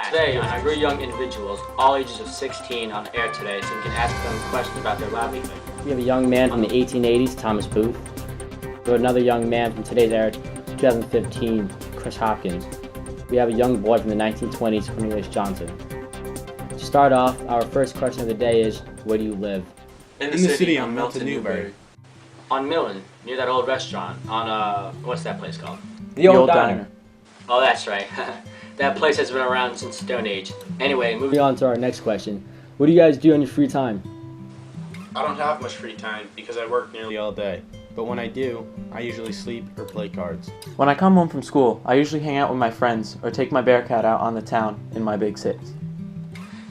Today, I bring young individuals, all ages of 16, on air today, so we can ask them questions about their livelihood. We have a young man from the 1880s, Thomas Booth. We have another young man from today's era, 2015, Chris Hopkins. We have a young boy from the 1920s, Cornelius Johnson. To start off, our first question of the day is, where do you live? In the city on Milton Newberry. On Millen, near that old restaurant, on, what's that place called? The old diner. Oh, that's right. That place has been around since Stone Age. Anyway, moving on to our next question. What do you guys do on your free time? I don't have much free time because I work nearly all day. But when I do, I usually sleep or play cards. When I come home from school, I usually hang out with my friends or take my Bearcat out on the town in my big six.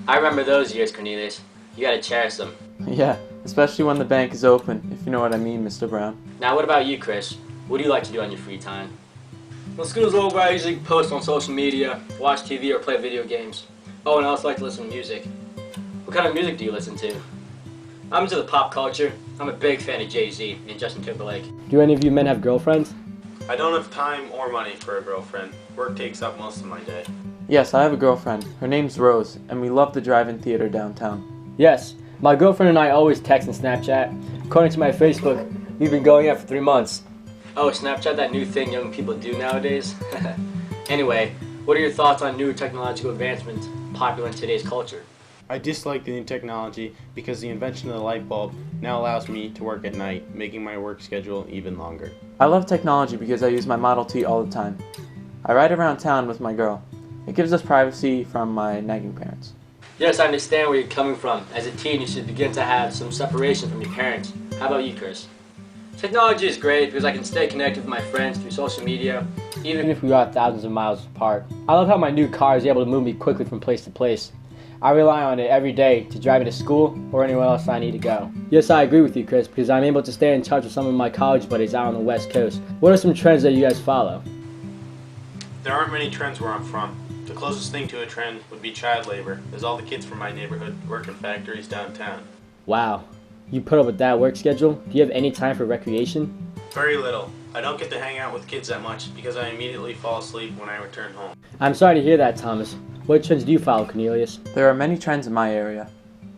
I remember those years, Cornelius. You gotta cherish them. Yeah, especially when the bank is open, if you know what I mean, Mr. Brown. Now, what about you, Chris? What do you like to do on your free time? When school's over, I usually post on social media, watch TV, or play video games. Oh, and I also like to listen to music. What kind of music do you listen to? I'm into the pop culture. I'm a big fan of Jay-Z and Justin Timberlake. Do any of you men have girlfriends? I don't have time or money for a girlfriend. Work takes up most of my day. Yes, I have a girlfriend. Her name's Rose, and we love the drive-in theater downtown. Yes, my girlfriend and I always text and Snapchat. According to my Facebook, we've been going out for 3 months. Oh, Snapchat, that new thing young people do nowadays? Anyway, what are your thoughts on new technological advancements popular in today's culture? I dislike the new technology because the invention of the light bulb now allows me to work at night, making my work schedule even longer. I love technology because I use my Model T all the time. I ride around town with my girl. It gives us privacy from my nagging parents. Yes, I understand where you're coming from. As a teen, you should begin to have some separation from your parents. How about you, Chris? Technology is great because I can stay connected with my friends through social media, even if we are thousands of miles apart. I love how my new car is able to move me quickly from place to place. I rely on it every day to drive me to school or anywhere else I need to go. Yes, I agree with you, Chris, because I'm able to stay in touch with some of my college buddies out on the West Coast. What are some trends that you guys follow? There aren't many trends where I'm from. The closest thing to a trend would be child labor, as all the kids from my neighborhood work in factories downtown. Wow. You put up with that work schedule? Do you have any time for recreation? Very little. I don't get to hang out with kids that much because I immediately fall asleep when I return home. I'm sorry to hear that, Thomas. What trends do you follow, Cornelius? There are many trends in my area,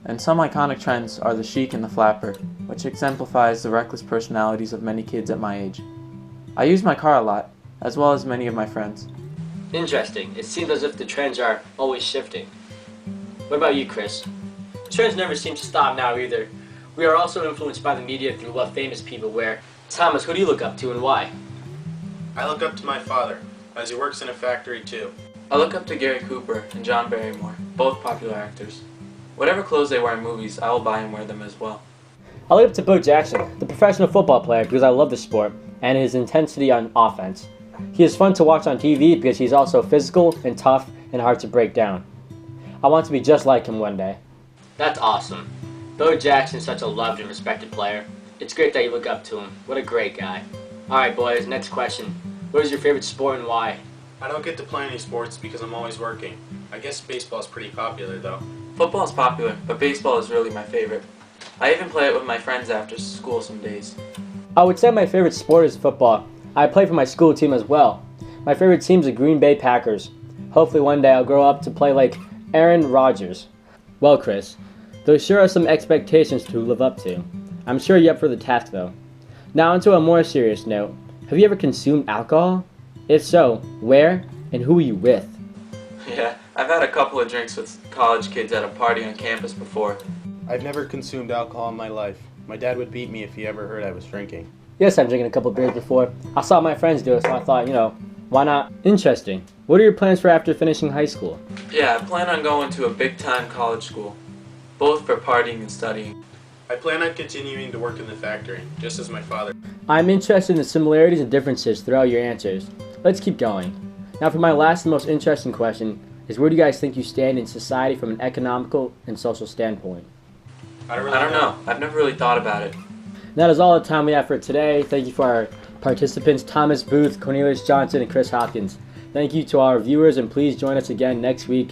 and some iconic trends are the chic and the flapper, which exemplifies the reckless personalities of many kids at my age. I use my car a lot, as well as many of my friends. Interesting. It seems as if the trends are always shifting. What about you, Chris? Trends never seem to stop now either. We are also influenced by the media through what famous people wear. Thomas, who do you look up to and why? I look up to my father, as he works in a factory too. I look up to Gary Cooper and John Barrymore, both popular actors. Whatever clothes they wear in movies, I will buy and wear them as well. I look up to Bo Jackson, the professional football player, because I love the sport and his intensity on offense. He is fun to watch on TV because he's also physical and tough and hard to break down. I want to be just like him one day. That's awesome. Bo Jackson's such a loved and respected player. It's great that you look up to him. What a great guy. Alright boys, next question. What is your favorite sport and why? I don't get to play any sports because I'm always working. I guess baseball's pretty popular though. Football is popular, but baseball is really my favorite. I even play it with my friends after school some days. I would say my favorite sport is football. I play for my school team as well. My favorite team is the Green Bay Packers. Hopefully one day I'll grow up to play like Aaron Rodgers. Well, Chris, those sure are some expectations to live up to. I'm sure you're up for the task though. Now onto a more serious note. Have you ever consumed alcohol? If so, where and who are you with? Yeah, I've had a couple of drinks with college kids at a party on campus before. I've never consumed alcohol in my life. My dad would beat me if he ever heard I was drinking. Yes, I've drinking a couple beers before. I saw my friends do it, so I thought, why not? Interesting. What are your plans for after finishing high school? Yeah, I plan on going to a big-time college school, both for partying and studying. I plan on continuing to work in the factory, just as my father. I'm interested in the similarities and differences throughout your answers. Let's keep going. Now for my last and most interesting question is, where do you guys think you stand in society from an economical and social standpoint? I don't know. I've never really thought about it. That is all the time we have for today. Thank you for our participants, Thomas Booth, Cornelius Johnson, and Chris Hopkins. Thank you to our viewers, and please join us again next week